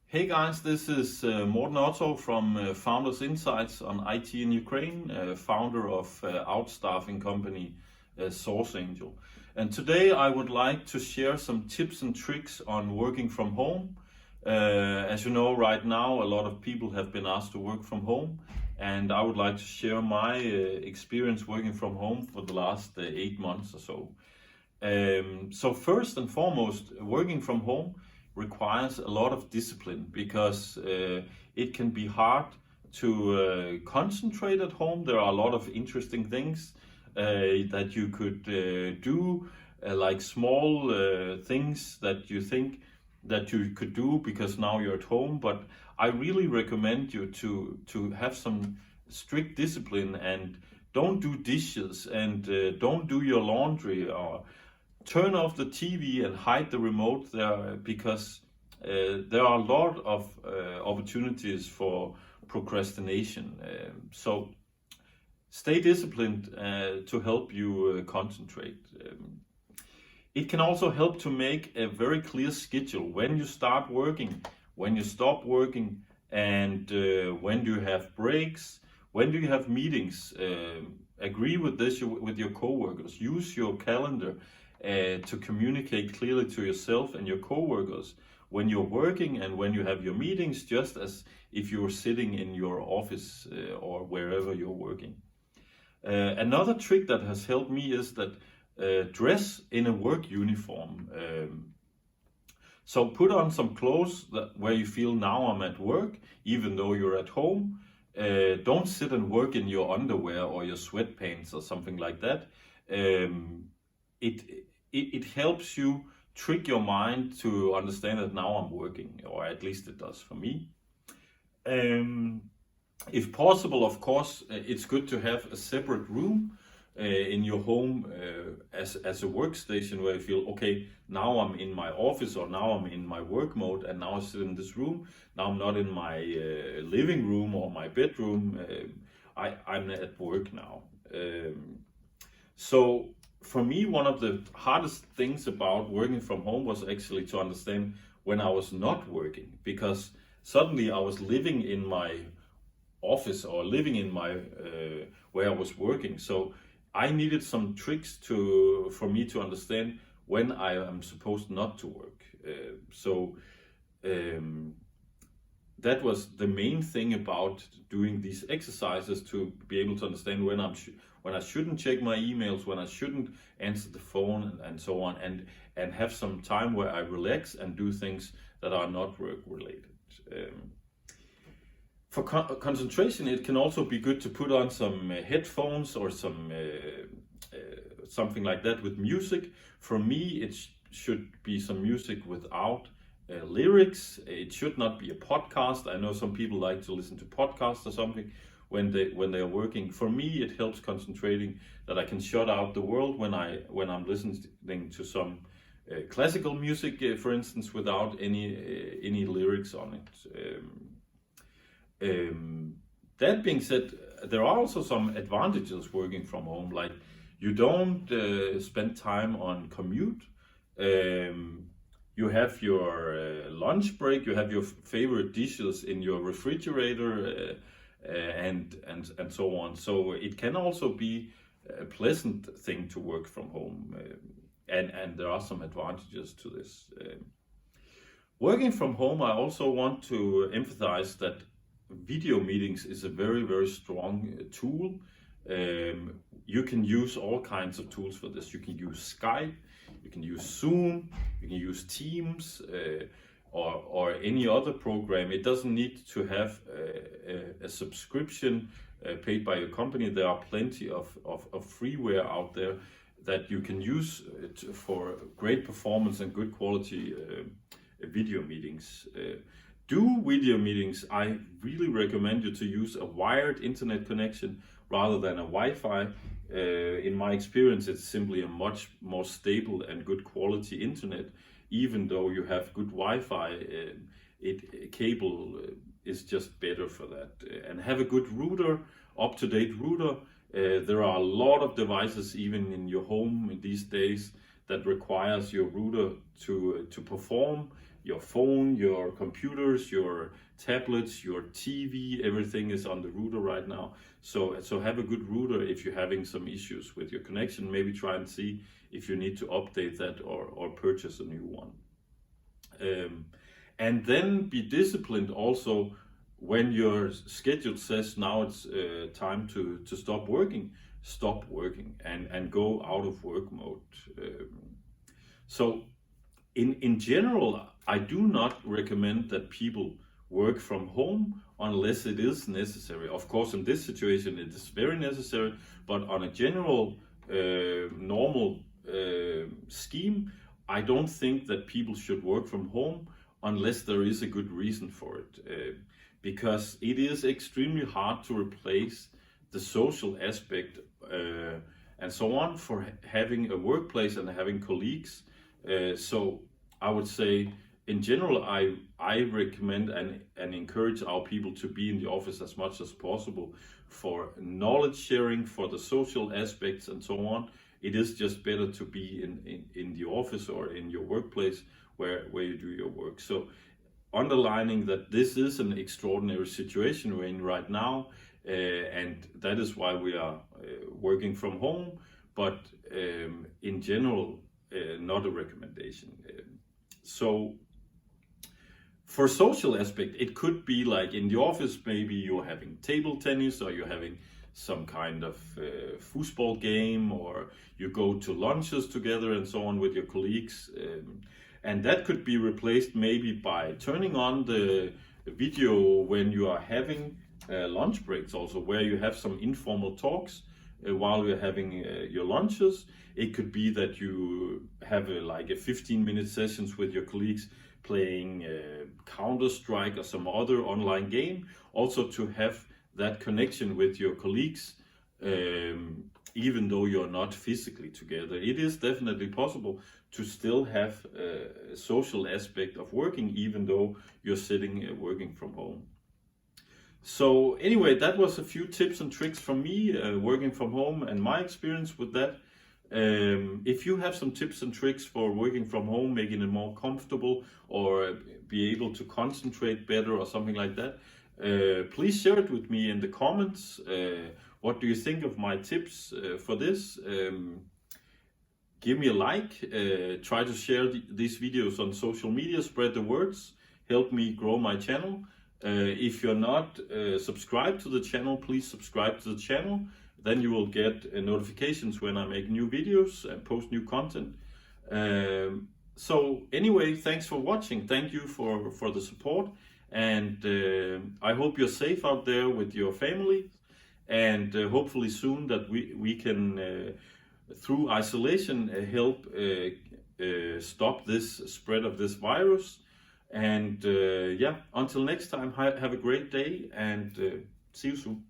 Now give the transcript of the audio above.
Hey guys, this is Morten Otto from Founders Insights on IT in Ukraine, founder of outstaffing company Source Angel. And today I would like to share some tips and tricks on working from home. As you know, right now a lot of people have been asked to work from home, and I would like to share my experience working from home for the last 8 months or so. So first and foremost, working from home requires a lot of discipline because it can be hard to concentrate at home. There are a lot of interesting things that you could do, like small things that you think that you could do because now you're at home. But I really recommend you to have some strict discipline and don't do dishes and don't do your laundry, or turn off the TV and hide the remote there, because there are a lot of opportunities for procrastination. So stay disciplined to help you concentrate. It can also help to make a very clear schedule when you start working, when you stop working, and when do you have breaks, when do you have meetings. Agree with this with your coworkers. Use your calendar to communicate clearly to yourself and your coworkers when you're working and when you have your meetings, just as if you're sitting in your office or wherever you're working. Another trick that has helped me is that dress in a work uniform. So put on some clothes where you feel, now I'm at work, even though you're at home. Don't sit and work in your underwear or your sweatpants or something like that. It helps you trick your mind to understand that now I'm working, or at least it does for me. If possible, of course, it's good to have a separate room in your home as a workstation where you feel, okay, now I'm in my office, or now I'm in my work mode, and now I sit in this room. Now I'm not in my living room or my bedroom. I'm at work now. So for me, one of the hardest things about working from home was actually to understand when I was not working, because suddenly I was living in my office or living in my where I was working. So I needed some tricks for me to understand when I am supposed not to work. That was the main thing about doing these exercises, to be able to understand when I shouldn't check my emails, when I shouldn't answer the phone, and so on, and have some time where I relax and do things that are not work related. For concentration, it can also be good to put on some headphones or some something like that with music. For me, it should be some music without lyrics. It should not be a podcast. I know some people like to listen to podcasts or something when they are working. For me, it helps concentrating that I can shut out the world when I'm listening to some classical music, for instance, without any lyrics on it. That being said, there are also some advantages working from home, like you don't spend time on commute. You have your lunch break, you have your favorite dishes in your refrigerator, and so on. So it can also be a pleasant thing to work from home, and there are some advantages to this. Working from home, I also want to emphasize that video meetings is a very, very strong tool. You can use all kinds of tools for this. You can use Skype, you can use Zoom, you can use Teams, or any other program. It doesn't need to have a subscription paid by your company. There are plenty of freeware out there that you can use for great performance and good quality video meetings. Do video meetings, I really recommend you to use a wired internet connection rather than a Wi-Fi. In my experience, it's simply a much more stable and good quality internet. Even though you have good Wi-Fi, cable is just better for that. And have a good router, up-to-date router. There are a lot of devices even in your home these days that requires your router to perform. your phone, your computers, your tablets, your TV, everything is on the router right now. So have a good router if you're having some issues with your connection. Maybe try and see if you need to update that or purchase a new one. And then be disciplined also when your schedule says now it's time to stop working and go out of work mode. So in general, I do not recommend that people work from home unless it is necessary. Of course, in this situation, it is very necessary, but on a general, normal scheme, I don't think that people should work from home unless there is a good reason for it. Because it is extremely hard to replace the social aspect and so on for having a workplace and having colleagues. So I would say, in general, I recommend and encourage our people to be in the office as much as possible for knowledge sharing, for the social aspects and so on. It is just better to be in the office or in your workplace where you do your work. So underlining that this is an extraordinary situation we're in right now, and that is why we are working from home, but in general, not a recommendation. So for social aspect, it could be like in the office, maybe you're having table tennis or you're having some kind of football game, or you go to lunches together and so on with your colleagues. And that could be replaced maybe by turning on the video when you are having lunch breaks also, where you have some informal talks while you're having your lunches. It could be that you have like a 15-minute sessions with your colleagues playing Counter-Strike or some other online game, also to have that connection with your colleagues, even though you're not physically together. It is definitely possible to still have a social aspect of working, even though you're sitting working from home. So anyway, that was a few tips and tricks from me working from home and my experience with that. If you have some tips and tricks for working from home, making it more comfortable or be able to concentrate better or something like that, please share it with me in the comments. What do you think of my tips for this? Give me a like, try to share these videos on social media, spread the words, help me grow my channel. If you're not subscribed to the channel, please subscribe to the channel. Then you will get notifications when I make new videos and post new content. So anyway, thanks for watching. Thank you for the support. And I hope you're safe out there with your family. And hopefully soon that we can, through isolation, help stop this spread of this virus. And yeah, until next time, have a great day and see you soon.